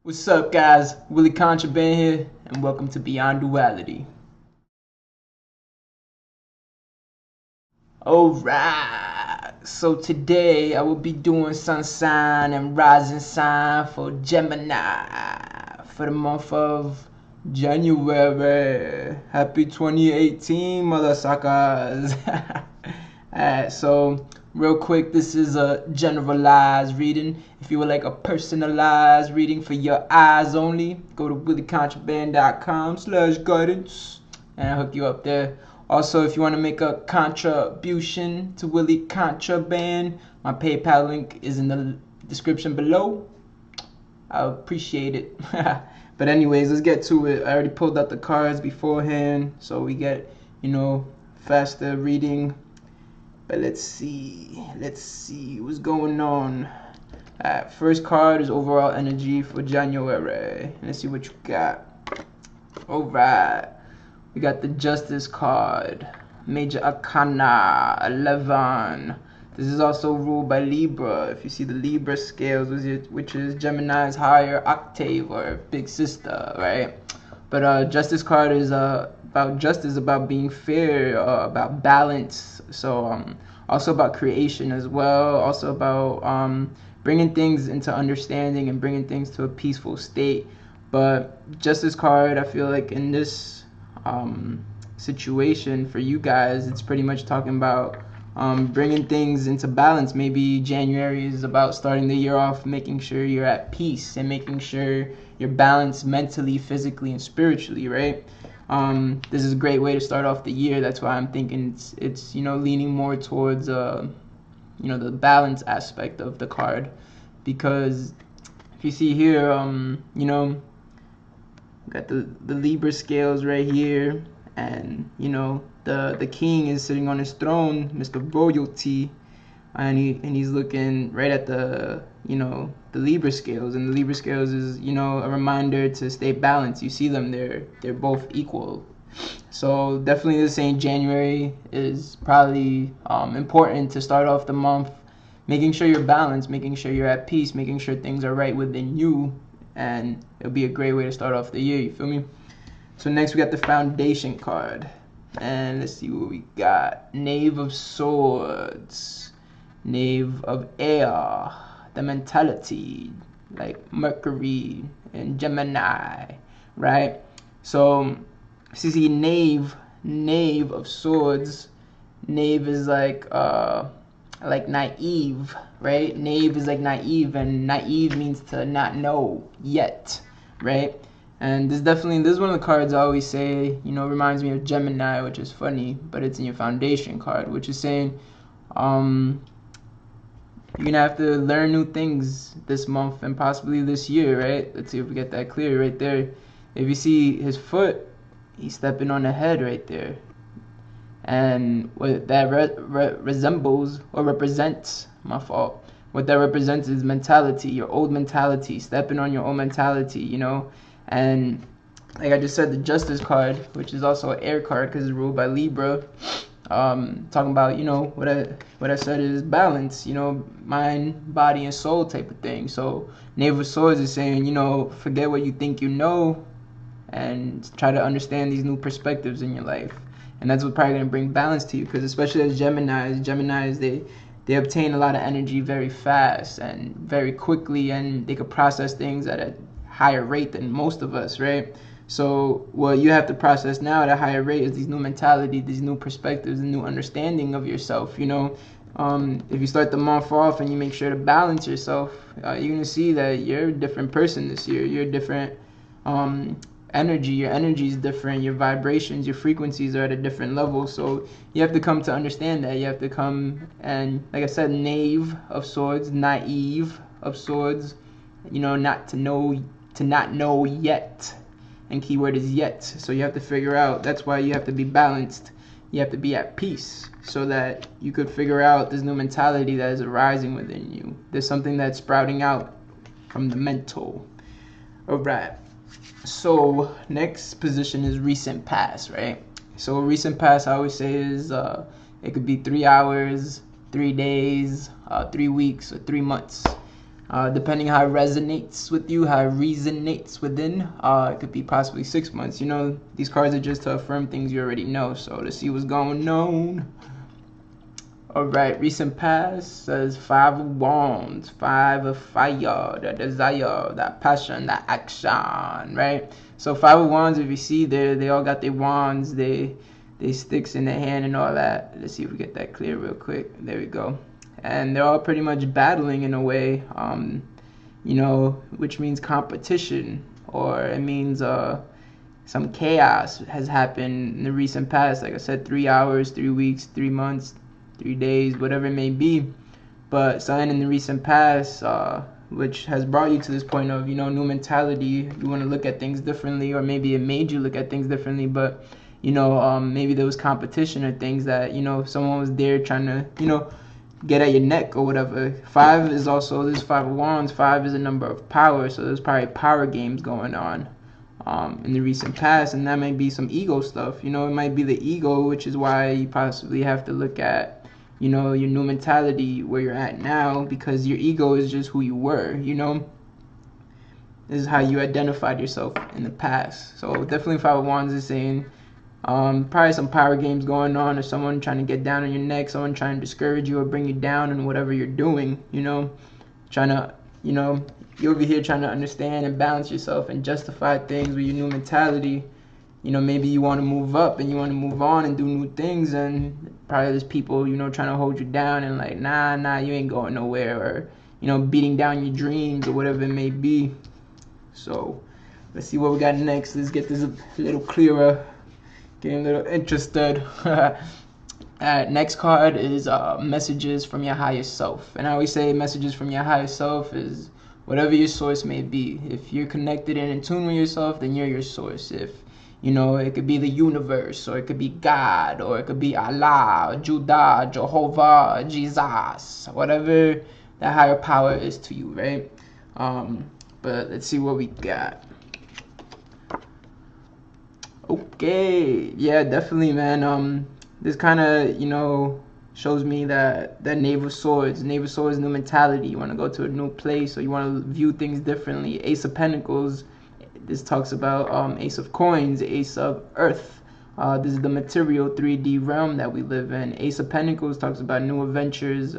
What's up, guys? Willie Contraband here, and welcome to Beyond Duality. Alright, so today I will be doing sun sign and rising sign for Gemini for the month of January. Happy 2018, mother suckers. Alright, so real quick, this is a generalized reading. If you would like a personalized reading for your eyes only, go to williecontraband.com/guidance and I'll hook you up there. Also, if you want to make a contribution to Willie Contraband, my PayPal link is in the description below. I appreciate it. But anyways, let's get to it. I already pulled out the cards beforehand, so we get, faster reading. But let's see what's going on. First card is overall energy for January. Let's see what you got. Alright. We got the Justice card. Major Arcana 11. This is also ruled by Libra. If you see the Libra scales, which is Gemini's higher octave or big sister, right? But Justice card is about justice, about being fair, about balance. So also about creation as well. Also about bringing things into understanding and bringing things to a peaceful state. But Justice card, I feel like in this situation for you guys, it's pretty much talking about bringing things into balance. Maybe January is about starting the year off making sure you're at peace and making sure you're balanced mentally, physically, and spiritually, right? This is a great way to start off the year. That's why I'm thinking it's leaning more towards the balance aspect of the card, because if you see here, got the Libra scales right here, and the king is sitting on his throne, Mr. Royalty, and he's looking right at the Libra scales, and the Libra scales is a reminder to stay balanced. You see them, they're both equal. So definitely this saying January is probably important to start off the month making sure you're balanced, making sure you're at peace, making sure things are right within you, and it'll be a great way to start off the year, you feel me? So next we got the Foundation card, and let's see what we got. Knave of Swords, Knave of Air, the mentality, like Mercury and Gemini, right? So see, Knave of Swords, Knave is like naive, right? Knave is like naive, and naive means to not know yet, right? And this is one of the cards I always say, reminds me of Gemini, which is funny, but it's in your Foundation card, which is saying you're gonna have to learn new things this month and possibly this year, right? Let's see if we get that clear right there. If you see his foot, he's stepping on the head right there. And what that resembles or represents, what that represents is mentality, your old mentality, stepping on your own mentality, And like I just said, the Justice card, which is also an air card because it's ruled by Libra, talking about, what I said is balance, mind, body, and soul type of thing. So Knave of Swords is saying, forget what you think you know and try to understand these new perspectives in your life. And that's what's probably going to bring balance to you, because especially as Geminis, they obtain a lot of energy very fast and very quickly, and they could process things at a higher rate than most of us, right? So what you have to process now at a higher rate is these new mentality, these new perspectives, and new understanding of yourself. If you start the month off and you make sure to balance yourself, you're going to see that you're a different person this year. You're a different energy. Your energy is different. Your vibrations, your frequencies are at a different level. So you have to come to understand that. You have to come and, like I said, Knave of Swords, naive of Swords, not know yet, and keyword is yet. So you have to figure out. That's why you have to be balanced. You have to be at peace so that you could figure out this new mentality that is arising within you. There's something that's sprouting out from the mental. All right. So next position is recent past, right? So recent past, I always say, is it could be 3 hours, 3 days, 3 weeks, or 3 months. Depending how it resonates with you, how it resonates within, it could be possibly 6 months. You know, these cards are just to affirm things you already know. So to see what's going on. All right, recent past says 5 of Wands, 5 of Fire, that desire, that passion, that action, right? So 5 of Wands, if you see there, they all got their wands, they sticks in their hand and all that. Let's see if we get that clear real quick. There we go. And they're all pretty much battling in a way, you know, which means competition, or it means some chaos has happened in the recent past. Like I said, 3 hours, 3 weeks, 3 months, 3 days, whatever it may be. But something in the recent past, which has brought you to this point of, you know, new mentality. You want to look at things differently, or maybe it made you look at things differently. But, you know, maybe there was competition or things that, you know, someone was there trying to, you know, get at your neck or whatever. 5 is also, this 5 of Wands, 5 is a number of power. So there's probably power games going on in the recent past, and that might be some ego stuff. You know, it might be the ego, which is why you possibly have to look at, you know, your new mentality where you're at now, because your ego is just who you were, you know. This is how you identified yourself in the past. So definitely 5 of Wands is saying probably some power games going on, or someone trying to get down on your neck, someone trying to discourage you or bring you down in whatever you're doing, you know, trying to, you know, you're over here trying to understand and balance yourself and justify things with your new mentality. You know, maybe you want to move up and you want to move on and do new things, and probably there's people, you know, trying to hold you down and like, nah, you ain't going nowhere, or, you know, beating down your dreams or whatever it may be. So let's see what we got next. Let's get this a little clearer, getting a little interested. Next card is messages from your higher self. And I always say messages from your higher self is whatever your source may be. If you're connected and in tune with yourself, then you're your source. If, you know, it could be the universe, or it could be God, or it could be Allah, Judah, Jehovah, Jesus, whatever that higher power is to you, right? But let's see what we got. Okay, yeah, definitely, man. This kind of, you know, shows me that Knave of Swords, new mentality. You want to go to a new place, or you want to view things differently. Ace of Pentacles, this talks about Ace of Coins, Ace of Earth. This is the material 3D realm that we live in. Ace of Pentacles talks about new adventures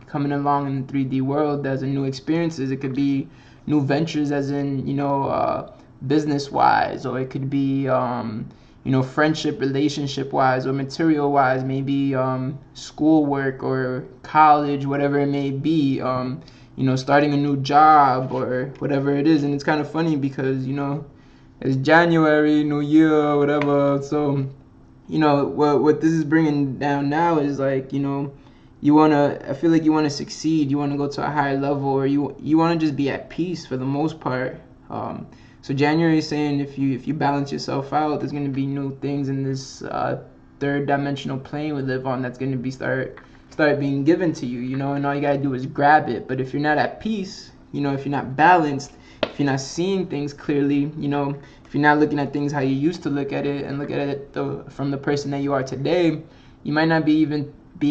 coming along in the 3D world. As in new experiences. It could be new ventures as in, you know, business-wise, or it could be, you know, friendship, relationship-wise, or material-wise, maybe schoolwork or college, whatever it may be, you know, starting a new job or whatever it is. And it's kind of funny because, you know, it's January, New Year, whatever. So, you know, what this is bringing down now is like, you know, I feel like you want to succeed, you want to go to a higher level, or you want to just be at peace for the most part. So January is saying if you balance yourself out, there's going to be new things in this third dimensional plane we live on that's going to be start being given to you, you know, and all you got to do is grab it. But if you're not at peace, you know, if you're not balanced, if you're not seeing things clearly, you know, if you're not looking at things how you used to look at it, and look at it from the person that you are today, you might not be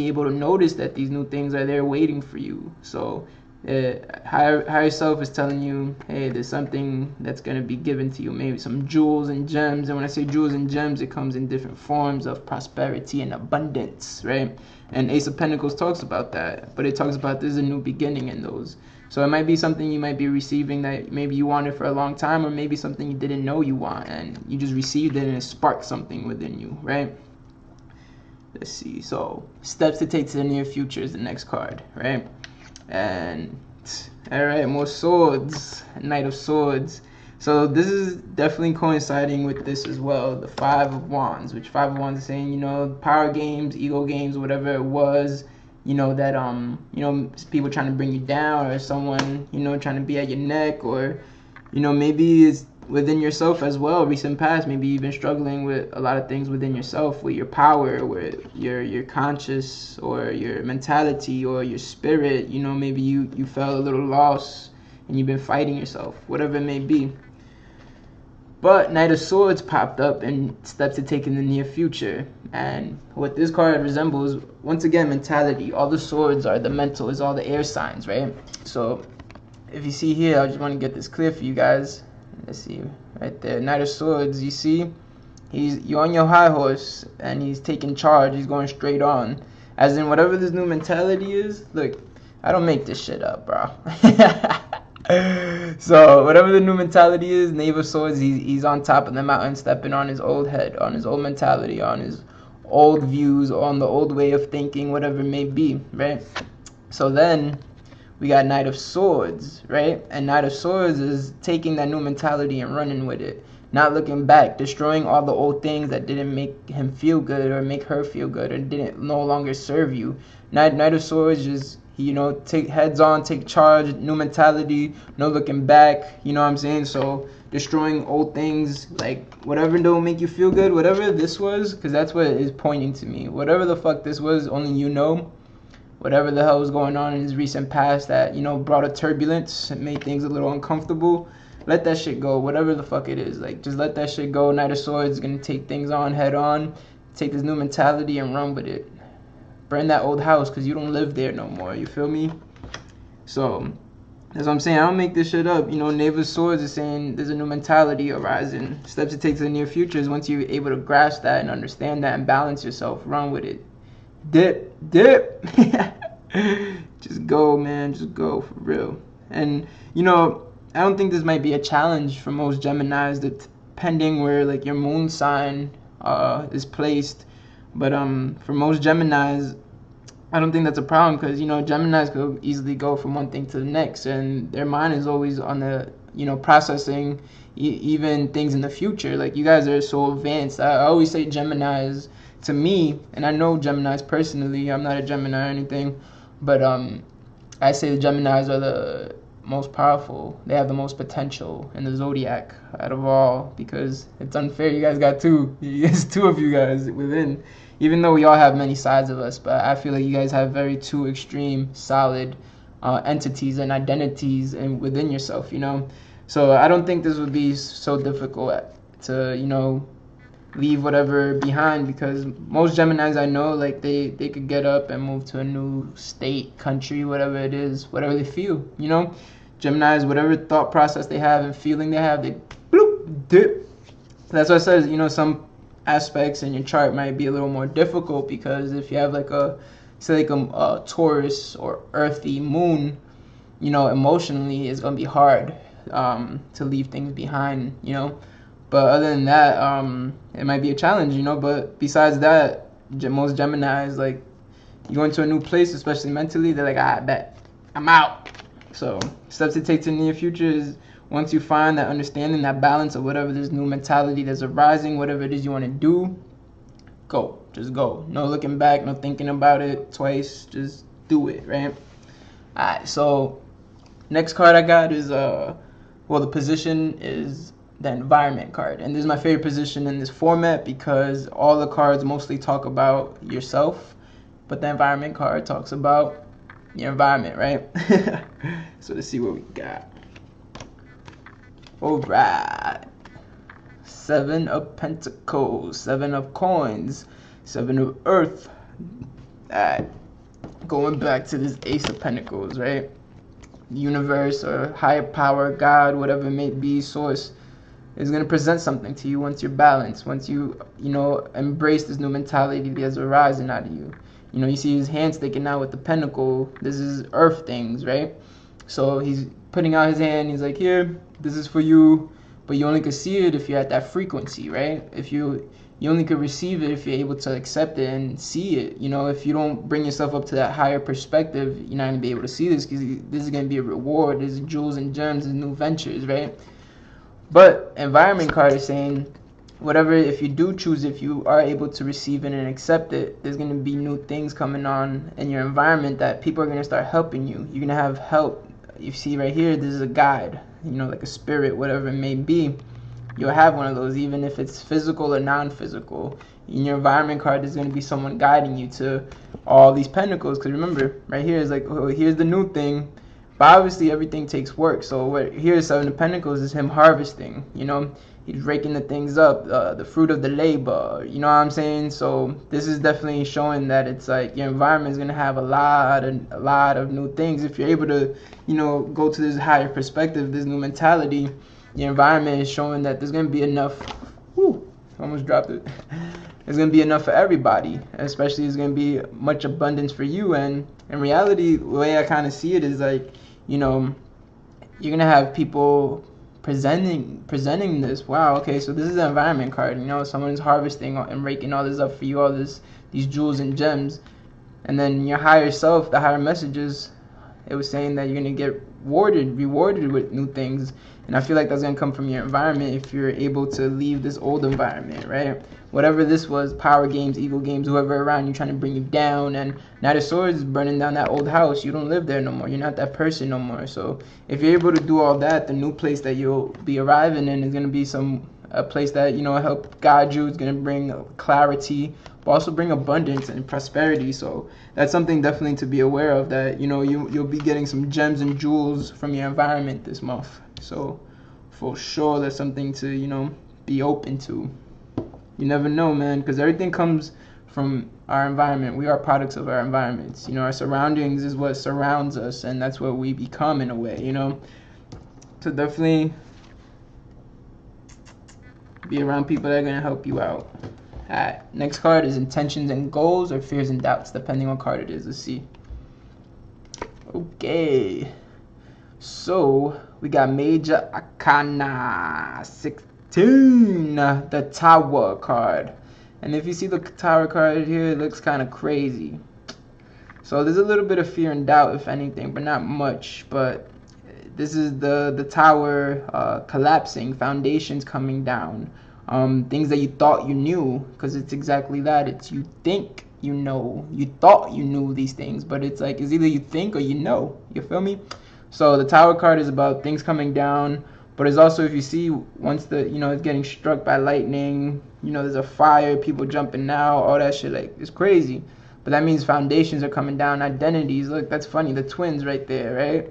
able to notice that these new things are there waiting for you. So higher self is telling you, hey, there's something that's going to be given to you, maybe some jewels and gems. And when I say jewels and gems, it comes in different forms of prosperity and abundance, right? And Ace of Pentacles talks about that, but it talks about there's a new beginning in those. So it might be something you might be receiving that maybe you wanted for a long time, or maybe something you didn't know you want and you just received it and it sparked something within you, right? Let's see. So steps to take to the near future is the next card, right? And all right, more swords. Knight of Swords. So this is definitely coinciding with this as well, the 5 of Wands, which 5 of Wands is saying, you know, power games, ego games, whatever it was, you know, that you know, people trying to bring you down, or someone, you know, trying to be at your neck, or, you know, maybe it's within yourself as well. Recent past, maybe you've been struggling with a lot of things within yourself, with your power, with your conscious, or your mentality, or your spirit. You know, maybe you felt a little lost and you've been fighting yourself, whatever it may be. But Knight of Swords popped up and steps to take in the near future. And what this card resembles, once again, mentality. All the swords are the mental, is all the air signs, right? So if you see here, I just want to get this clear for you guys. Let's see, right there, Knight of Swords. You see, you're on your high horse, and he's taking charge. He's going straight on, as in whatever this new mentality is. Look, I don't make this shit up, bro. So whatever the new mentality is, Knave of Swords, he's on top of the mountain, stepping on his old head, on his old mentality, on his old views, on the old way of thinking, whatever it may be, right? So then we got Knight of Swords, right? And Knight of Swords is taking that new mentality and running with it, not looking back, destroying all the old things that didn't make him feel good or make her feel good or didn't no longer serve you. Knight of Swords just, take heads on, take charge, new mentality, no looking back, you know what I'm saying? So destroying old things, like whatever don't make you feel good, whatever this was, because that's what it is pointing to me. Whatever the fuck this was, only you know. Whatever the hell was going on in his recent past that, brought a turbulence and made things a little uncomfortable, let that shit go. Whatever the fuck it is, like, just let that shit go. Knight of Swords is gonna take things on head on, take this new mentality and run with it. Burn that old house, because you don't live there no more, you feel me? So that's what I'm saying. I don't make this shit up. Knave of Swords is saying there's a new mentality arising. Steps to take to the near future is once you're able to grasp that and understand that and balance yourself, run with it. Dip. Just go, man. Just go, for real. And, I don't think this might be a challenge for most Geminis, depending where, like, your moon sign is placed. But for most Geminis, I don't think that's a problem, because Geminis could easily go from one thing to the next, and their mind is always on the processing even things in the future. Like, you guys are so advanced. I always say Geminis, to me, and I know Geminis personally, I'm not a Gemini or anything, but I say the Geminis are the most powerful. They have the most potential in the zodiac out of all, because it's unfair. You guys got two. It's two of you guys within. Even though we all have many sides of us, but I feel like you guys have very two extreme, solid entities and identities and within yourself, So I don't think this would be so difficult to, leave whatever behind, because most Geminis I know, like, they could get up and move to a new state, country, whatever it is, whatever they feel, Geminis, whatever thought process they have and feeling they have, they bloop, dip. That's why I said, some aspects in your chart might be a little more difficult, because if you have like a Taurus or earthy moon, emotionally it's gonna be hard to leave things behind, but other than that, it might be a challenge, but besides that, most Geminis, like, you go into a new place, especially mentally, they're like, I bet I'm out. So steps to take to the near future is, once you find that understanding, that balance of whatever this new mentality that's arising, whatever it is you want to do, go. Just go. No looking back, no thinking about it twice. Just do it, right? Alright, so next card I got is, the position is the environment card. And this is my favorite position in this format, because all the cards mostly talk about yourself, but the environment card talks about your environment, right? So let's see what we got. Alright, 7 of Pentacles, 7 of Coins, 7 of Earth. Alright, going back to this Ace of Pentacles, right? Universe or higher power, God, whatever it may be, source, is going to present something to you once you're balanced, once you, embrace this new mentality that's arising out of you. You see his hand sticking out with the pentacle. This is earth things, right? So he's putting out his hand. He's like, here, this is for you. But you only can see it if you're at that frequency, right? If you only can receive it if you're able to accept it and see it. If you don't bring yourself up to that higher perspective, you're not going to be able to see this, because this is going to be a reward. There's jewels and gems and new ventures, right? But environment card is saying, whatever, if you do choose, if you are able to receive it and accept it, there's going to be new things coming on in your environment that people are going to start helping you. You're going to have help. You see right here, this is a guide, like a spirit, whatever it may be. You'll have one of those, even if it's physical or non-physical. In your environment card, there's going to be someone guiding you to all these pentacles. Because remember, right here is like, oh, here's the new thing. But obviously everything takes work. So what here, Seven of Pentacles is him harvesting. He's raking the things up, the fruit of the labor. You know what I'm saying? So this is definitely showing that it's like your environment is gonna have a lot of new things if you're able to, go to this higher perspective, this new mentality. Your environment is showing that there's gonna be enough. Whew, almost dropped it. There's gonna be enough for everybody, especially there's gonna be much abundance for you. And in reality, the way I kind of see it is like, you're gonna have people presenting this. Wow, okay, so this is the environment card. Someone's harvesting and raking all this up for you, these jewels and gems, and then your higher self, the higher messages, it was saying that you're gonna get rewarded with new things. And I feel like that's gonna come from your environment if you're able to leave this old environment, right? Whatever this was, power games, ego games, whoever around you trying to bring you down. And Knight of Swords is burning down that old house. You don't live there no more. You're not that person no more. So if you're able to do all that, the new place that you'll be arriving in is gonna be a place that help guide you. It's gonna bring clarity, but also bring abundance and prosperity. So that's something definitely to be aware of, that you'll be getting some gems and jewels from your environment this month. So for sure, that's something to be open to. You never know, man, because everything comes from our environment. We are products of our environments. Our surroundings is what surrounds us, and that's what we become in a way. So definitely be around people that are gonna help you out. Alright, next card is intentions and goals, or fears and doubts, depending on what card it is. Let's see. Okay, so we got Major Arcana 16, the Tower card. And if you see the Tower card here, it looks kind of crazy. So there's a little bit of fear and doubt, if anything, but not much. But this is the Tower collapsing, foundations coming down. Things that you thought you knew, because it's exactly that. It's you think you thought you knew these things, but it's like, it's either you think or you feel me? So the Tower card is about things coming down, but it's also, if you see, once it's getting struck by lightning, there's a fire, people jumping out, all that shit, like, it's crazy. But that means foundations are coming down, identities. Look, that's funny, the twins right there, right?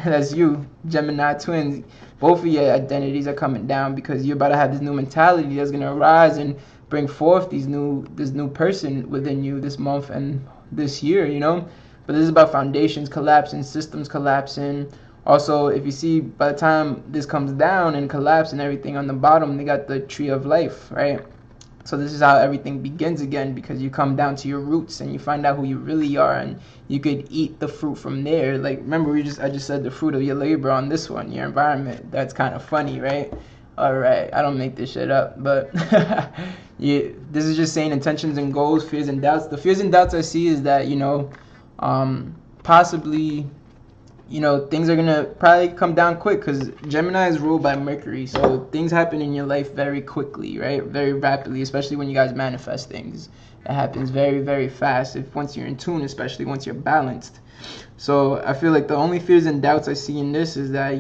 That's you, Gemini twins. Both of your identities are coming down because you're about to have this new mentality that's gonna arise and bring forth this new person within you this month and this year, But this is about foundations collapsing, systems collapsing. Also, if you see, by the time this comes down and collapse and everything on the bottom, they got the tree of life, right? So this is how everything begins again, because you come down to your roots and you find out who you really are, and you could eat the fruit from there. Like, remember, I just said the fruit of your labor on this one, your environment. That's kind of funny, right? All right, I don't make this shit up, but yeah, this is just saying intentions and goals, fears and doubts. The fears and doubts I see is that, possibly, things are gonna probably come down quick, because Gemini is ruled by Mercury, so things happen in your life very quickly, right? Very rapidly, especially when you guys manifest things. It happens very, very fast, once you're in tune, especially once you're balanced. So I feel like the only fears and doubts I see in this is that,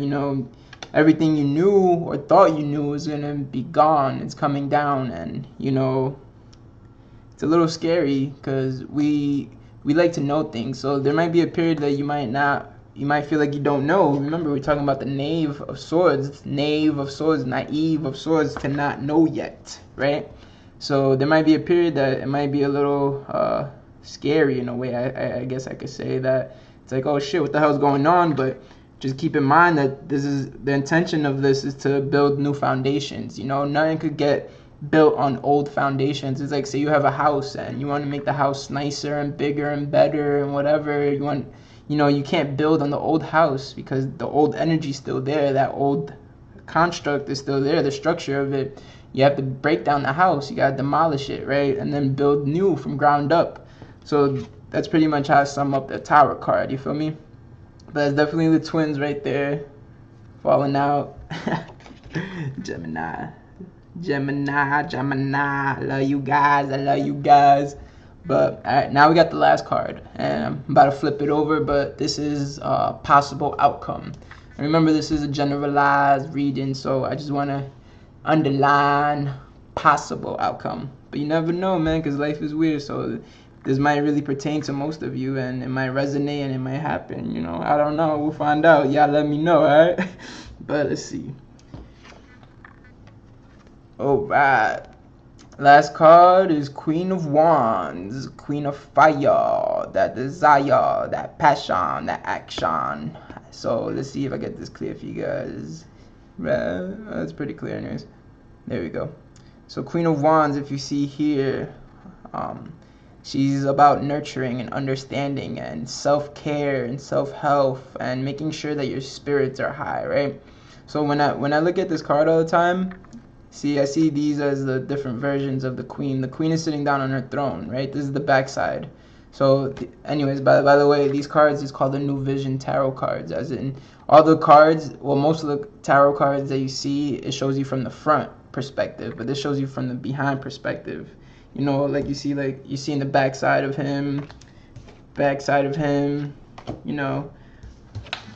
everything you knew or thought you knew is gonna be gone. It's coming down, and it's a little scary, because we like to know things. So there might be a period that you might feel like you don't know. Remember, we're talking about the Knave of Swords, naive of swords, to not know yet, right? So there might be a period that it might be a little scary in a way. I guess I could say that it's like, oh shit, what the hell's going on? But just keep in mind that this is the intention of this, is to build new foundations. Nothing could get built on old foundations. It's like, say you have a house and you want to make the house nicer and bigger and better and whatever you want. You can't build on the old house, because the old energy is still there. That old construct is still there, the structure of it. You have to break down the house. You got to demolish it, right? And then build new from ground up. So that's pretty much how I sum up the Tower card. You feel me? But it's definitely the twins right there, falling out. Gemini. I love you guys. But all right, now we got the last card, and I'm about to flip it over, but this is a possible outcome. And remember, this is a generalized reading, so I just want to underline possible outcome. But you never know, man, because life is weird, so this might really pertain to most of you, and it might resonate and it might happen. You know, I don't know. We'll find out. Y'all let me know, all right? But let's see. All right. Last card is Queen of Wands, Queen of Fire, that desire, that passion, that action. So let's see if I get this clear for you guys. That's pretty clear anyways. There we go. So Queen of Wands, if you see here, she's about nurturing and understanding and self-care and self-health and making sure that your spirits are high, right? So when I look at this card all the time, I see these as the different versions of the queen. The queen is sitting down on her throne, right? This is the backside. So anyways, by the way, these cards is called the New Vision Tarot cards, as in all the cards, well, most of the tarot cards that you see, it shows you from the front perspective, but this shows you from the behind perspective. You know, like you see in the backside of him, you know,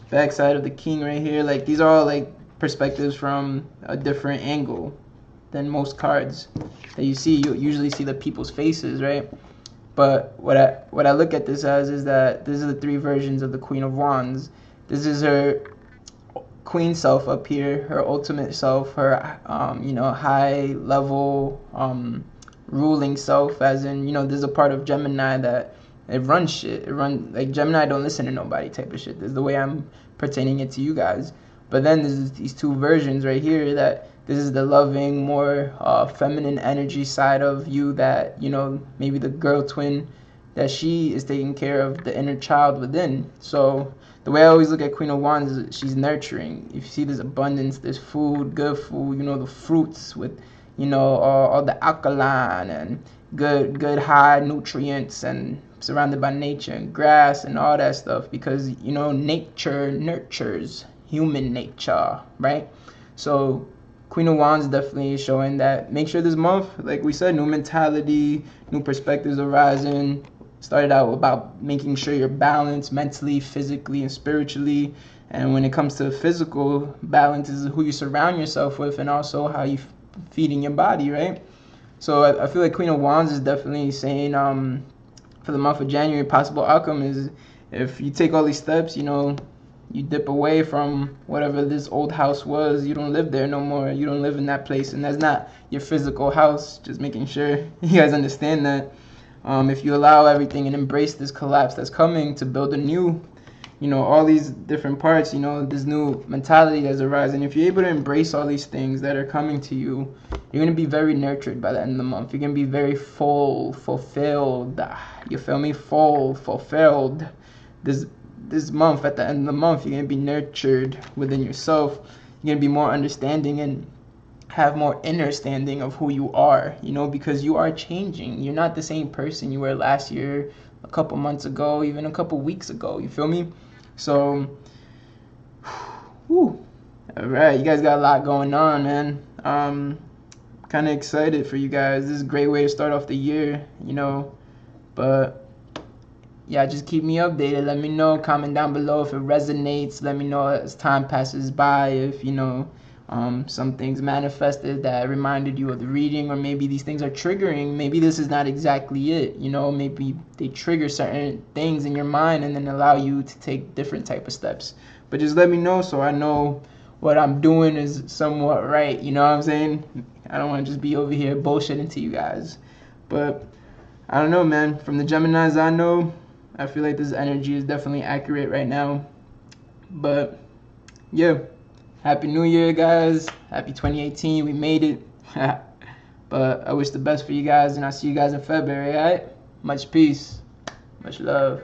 backside of the king right here. Like these are all like perspectives from a different angle than most cards that you see. You usually see the people's faces, right? But what I look at this as is that this is the three versions of the Queen of Wands. This is her queen self up here, her ultimate self, her you know, high level ruling self, as in, you know, there's a part of Gemini that it runs shit. Like Gemini don't listen to nobody type of shit. This is the way I'm pertaining it to you guys. But then there's these two versions right here that this is the loving, more feminine energy side of you that, you know, maybe the girl twin, that she is taking care of the inner child within. So the way I always look at Queen of Wands is she's nurturing. If you see this abundance, this food, good food, you know, the fruits with, you know, all the alkaline and good high nutrients and surrounded by nature and grass and all that stuff, because, you know, nature nurtures human nature, right? So Queen of Wands definitely showing that. Make sure this month, like we said, new mentality, new perspectives arising. Started out about making sure you're balanced mentally, physically, and spiritually. And when it comes to physical balance, is who you surround yourself with and also how you feeding your body, right? So I feel like Queen of Wands is definitely saying for the month of January, possible outcome is if you take all these steps, you know, you dip away from whatever this old house was. You don't live there no more. You don't live in that place, and that's not your physical house. Just making sure you guys understand that. If you allow everything and embrace this collapse that's coming to build a new, you know, all these different parts, you know, this new mentality that's arising. If you're able to embrace all these things that are coming to you, you're going to be very nurtured by the end of the month. You're going to be very full, fulfilled. You feel me? Full, fulfilled. This month, at the end of the month, you're going to be nurtured within yourself. You're going to be more understanding and have more understanding of who you are, you know, because you are changing. You're not the same person you were last year, a couple months ago, even a couple weeks ago. You feel me? So, whew. All right, you guys got a lot going on, man. Kind of excited for you guys. This is a great way to start off the year, you know, but yeah, just keep me updated. Let me know, comment down below if it resonates. Let me know as time passes by if, you know, some things manifested that reminded you of the reading, or maybe these things are triggering. Maybe this is not exactly it, you know, maybe they trigger certain things in your mind and then allow you to take different type of steps. But just let me know so I know what I'm doing is somewhat right, you know what I'm saying? I don't want to just be over here bullshitting to you guys. But I don't know, man. From the Geminis I know, I feel like this energy is definitely accurate right now. But yeah, Happy New Year, guys. Happy 2018. We made it. But I wish the best for you guys, and I'll see you guys in February, alright? Much peace. Much love.